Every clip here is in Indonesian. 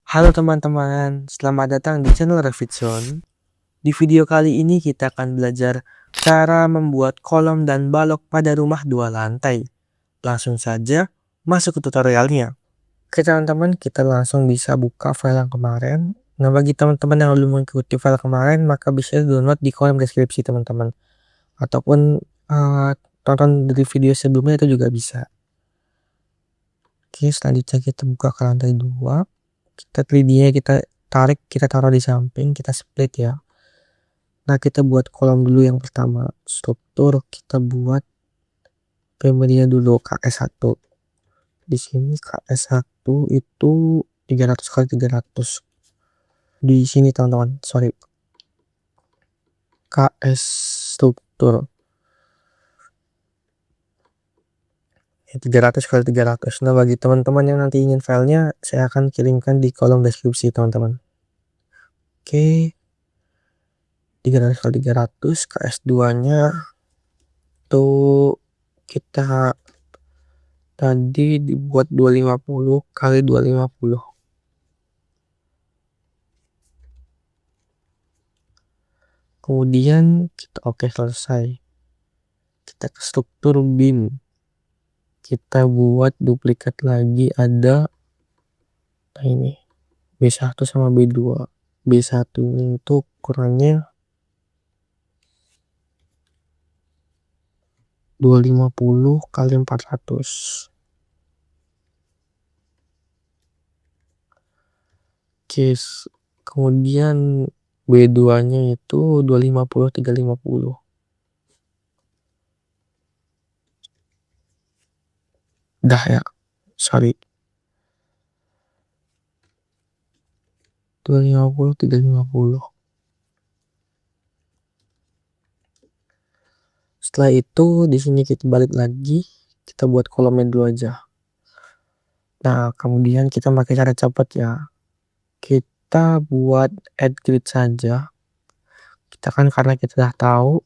Halo teman-teman, selamat datang di channel Revit Zone. Di video kali ini kita akan belajar cara membuat kolom dan balok pada rumah 2 lantai. Langsung saja masuk ke tutorialnya. Oke teman-teman, kita langsung bisa buka file yang kemarin. Nah, bagi teman-teman yang belum mengikuti file kemarin, maka bisa download di kolom deskripsi teman-teman. Ataupun tonton dari video sebelumnya itu juga bisa. Oke, selanjutnya kita buka ke lantai 2. Kita 3D-nya kita tarik, kita taruh di samping, kita split ya. Nah, kita buat kolom dulu yang pertama. Struktur kita buat family-nya dulu KS1. Di sini KS1 itu 300 kali 300. Di sini teman-teman, sorry. KS struktur. 300 kali 300. Nah, bagi teman-teman yang nanti ingin filenya, saya akan kirimkan di kolom deskripsi teman-teman. Oke. 300 kali 300 KS2-nya tuh kita tadi dibuat 250 kali 250. Kemudian kita oke selesai. Kita ke struktur beam. Kita buat duplikat lagi ada ini B1 sama B2. B1 itu ukurannya 250 kali 400. Oke, kemudian B2-nya itu 250 350. Dah ya, sorry. 250 350. Setelah itu di sini kita balik lagi, kita buat kolomnya dulu aja. Nah, kemudian kita pakai cara cepat ya. Kita buat add grid saja. Kita kan karena kita udah tahu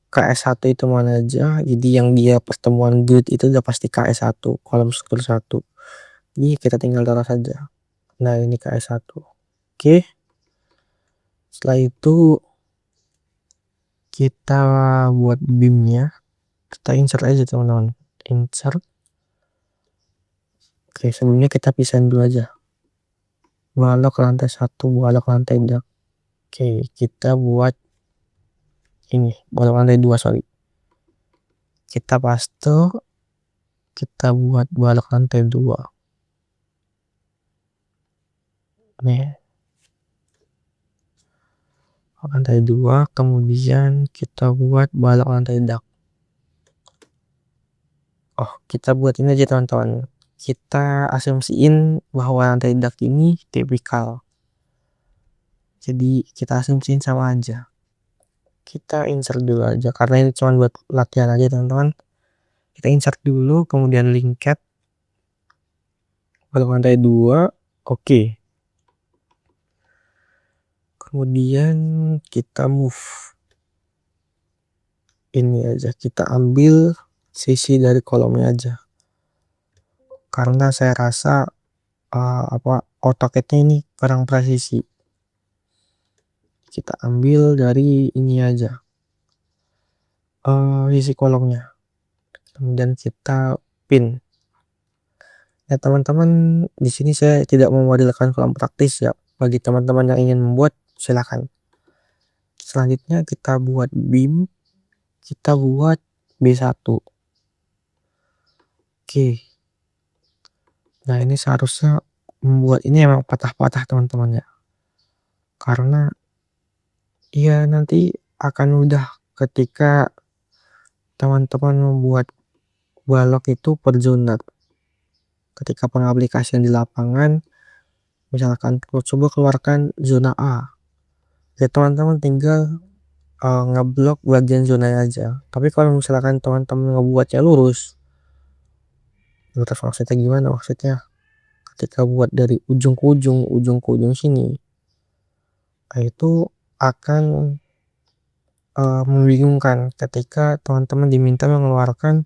KS1 itu mana aja, jadi yang dia pertemuan grid itu udah pasti KS1, kolom struktur 1. Jadi kita tinggal taruh saja. Nah, ini KS1. Oke. Setelah itu kita buat beamnya. Kita insert aja teman-teman. Insert. Oke, sebelumnya kita pisahin dulu aja. Balok lantai 1, balok lantai 2. Oke, kita buat ini, balok lantai 2, sorry. Kita paste. Kita buat balok lantai 2. Nih. Lantai 2, kemudian kita buat balok lantai dak. Oh, kita buat ini aja teman-teman. Kita asumsiin bahwa lantai dak ini tipikal. Jadi kita asumsiin sama aja. Kita insert dulu aja karena ini cuma buat latihan aja teman-teman. Kita insert dulu, kemudian lingkar balok lantai 2. Oke. Kemudian kita move ini aja, kita ambil sisi dari kolomnya aja. Karena saya rasa AutoCAD-nya ini kurang presisi. Kita ambil dari ini aja. Sisi kolomnya. Kemudian kita pin. Ya teman-teman, di sini saya tidak memodelkan kolom praktis ya. Bagi teman-teman yang ingin membuat, silakan. Selanjutnya kita buat beam. Kita buat B1. Oke. Nah, ini seharusnya membuat ini emang patah-patah teman-teman ya. Karena ya nanti akan mudah ketika teman-teman membuat balok itu per zona. Ketika pengaplikasian di lapangan, misalkan coba keluarkan zona A, ya teman-teman tinggal ngeblok bagian zona aja. Tapi kalau misalkan teman-teman ngebuatnya lurus maksudnya gimana, maksudnya ketika buat dari ujung ke ujung sini, nah itu akan membingungkan ketika teman-teman diminta mengeluarkan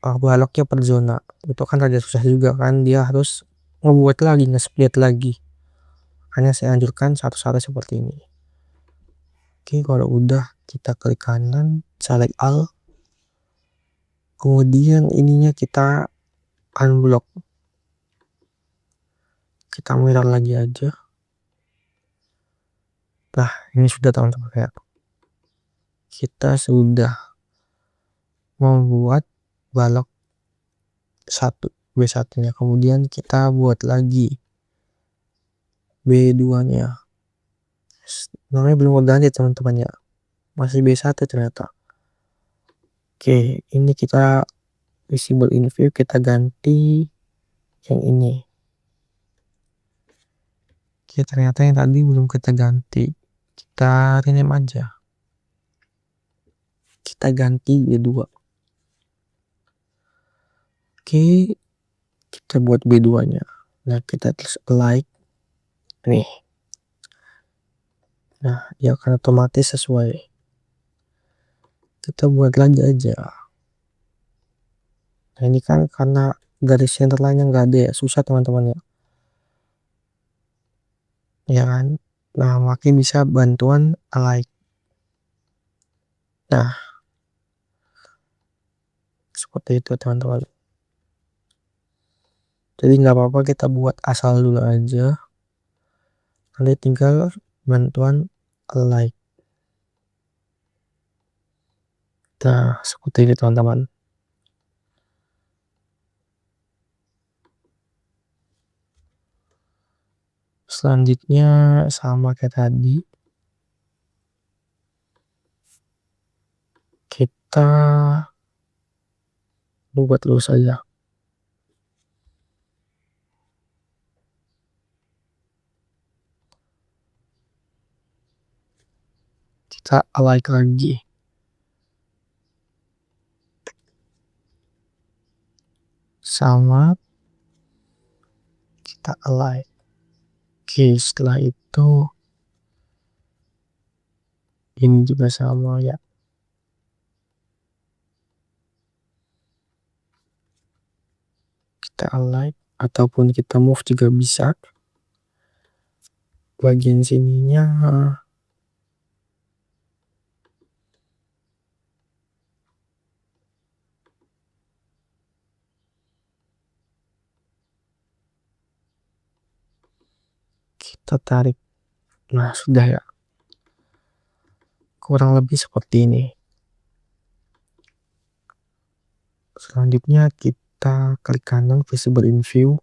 baloknya per zona. itu kan rada susah juga kan, dia harus ngebuat lagi, nge-split lagi. Hanya saya anjurkan satu-satu seperti ini. Oke, kalau udah kita klik kanan, select all. Kemudian ininya kita unblock. Kita mirror lagi aja. Nah, ini sudah teman-teman ya. Kita sudah membuat balok B1 nya. Kemudian kita buat lagi B2 nya. Namanya belum ganti teman-teman ya. Masih B1 ternyata. Oke, ini kita visible in view, kita ganti yang ini. Oke, ternyata yang tadi belum kita ganti. Kita rename aja. Kita ganti B2. Oke, kita buat B2 nya. Nah, kita terus like nih. Nah, ya akan otomatis sesuai. Kita buat lagi aja. Nah, ini kan karena garis center line-nya nggak ada ya, susah teman-teman ya. Ya kan? Nah, makin bisa bantuan like. Nah, seperti itu teman-teman. Jadi nggak apa-apa kita buat asal dulu aja. Nanti tinggal bantuan like. Nah, seperti ini teman-teman. Selanjutnya sama kayak tadi. Kita buat dulu saja. Kita like lagi. Sama. Kita like. Oke, setelah itu ini juga sama ya. Kita like ataupun kita move juga bisa. Bagian sininya kita tarik. Nah, sudah ya. Kurang lebih seperti ini. Selanjutnya kita klik kanan visible in view.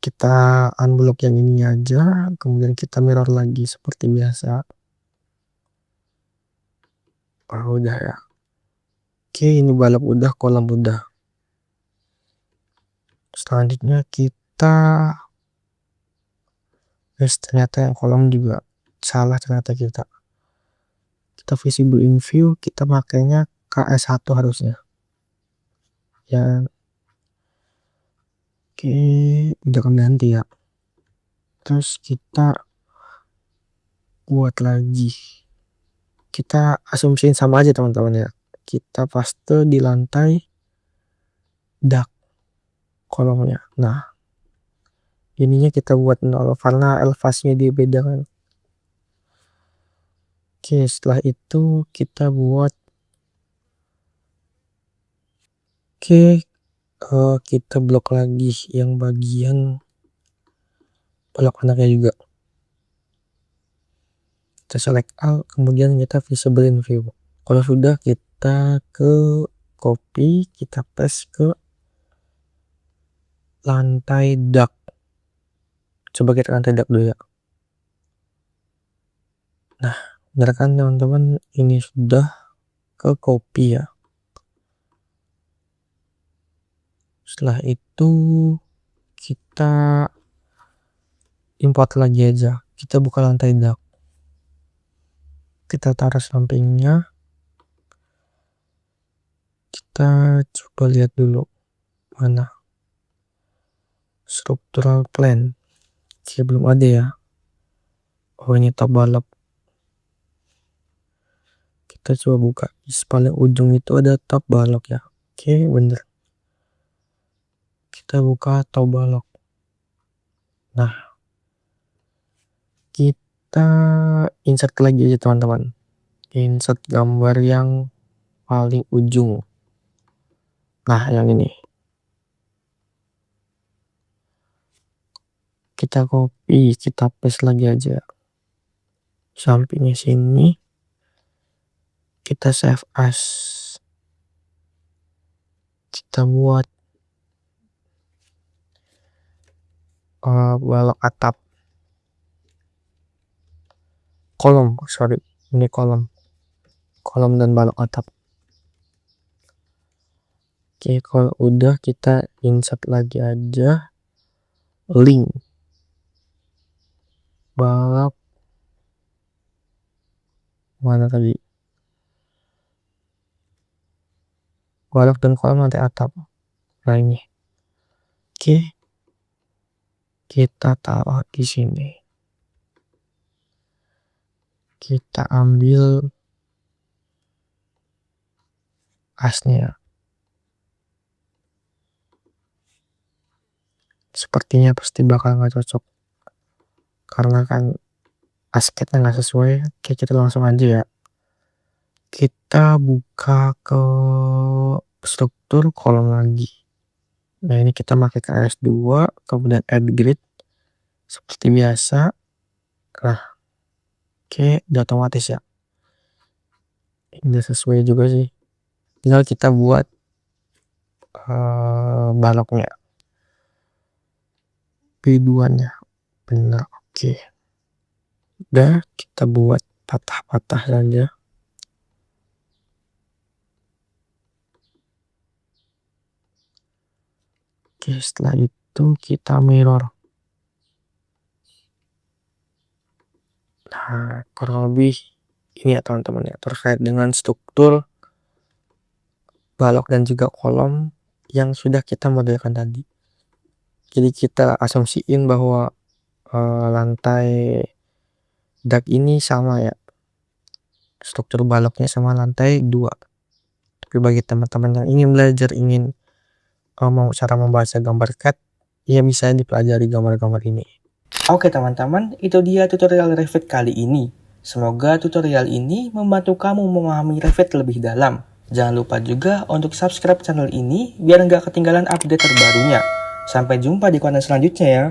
Kita unblock yang ini aja, kemudian kita mirror lagi seperti biasa. Oh, udah ya. Oke, ini balok udah, kolom udah. Selanjutnya kita ternyata yang kolom juga salah ternyata kita visible in view, kita makainya KS1 harusnya ya. Oke, udah ganti ya. Terus kita buat lagi, kita asumsiin sama aja teman-teman ya. Kita paste di lantai dak kolomnya. Nah, ininya kita buat 0 karena elevasinya dia beda kan. Oke, setelah itu kita buat kita blok lagi yang bagian blok anaknya juga. Kita select all, kemudian kita visible in view. Kalau sudah, kita ke copy, kita paste ke lantai dak. Coba kita lantai dak dulu ya. Nah, benar kan teman-teman, ini sudah ke copy ya. Setelah itu kita import lagi aja. Kita buka lantai dak. Kita taruh sampingnya. Kita coba lihat dulu mana structural plan. Oke, belum ada ya. Oh, ini top balok. Kita coba buka. Di paling ujung itu ada top balok ya. Oke, bener. Kita buka atau balok. Nah, kita insert lagi aja teman-teman. Insert gambar yang paling ujung. Nah, yang ini. Kita copy, kita paste lagi aja. Sampingnya sini. Kita save as. Kita buat balok atap. Kolom, sorry. Ini kolom. Kolom dan balok atap. Oke, kalau udah kita insert lagi aja link balok mana tadi, balok dan kolom nanti atap. Nah ini, oke, kita taruh di sini. Kita ambil asnya. Sepertinya pasti bakal nggak cocok karena kan asketnya nggak sesuai. Oke, kita langsung aja ya. Kita buka ke struktur kolom lagi. Nah ini kita pakai KS2, kemudian add grid seperti biasa. Nah, oke, udah otomatis ya. Ini sesuai juga sih. Tinggal kita buat baloknya. P2-nya benar, oke. Udah, kita buat patah-patah saja. Oke, setelah itu kita mirror. Nah, kurang lebih ini ya teman-teman ya, terkait dengan struktur balok dan juga kolom yang sudah kita modelkan tadi. Jadi kita asumsiin bahwa lantai dak ini sama ya, struktur baloknya sama lantai 2. Tapi bagi teman-teman yang ingin belajar, ingin mau cara membaca gambar CAD, ya bisa dipelajari gambar-gambar ini. Oke teman-teman, itu dia tutorial Revit kali ini. Semoga tutorial ini membantu kamu memahami Revit lebih dalam. Jangan lupa juga untuk subscribe channel ini biar nggak ketinggalan update terbarunya. Sampai jumpa di konten selanjutnya ya.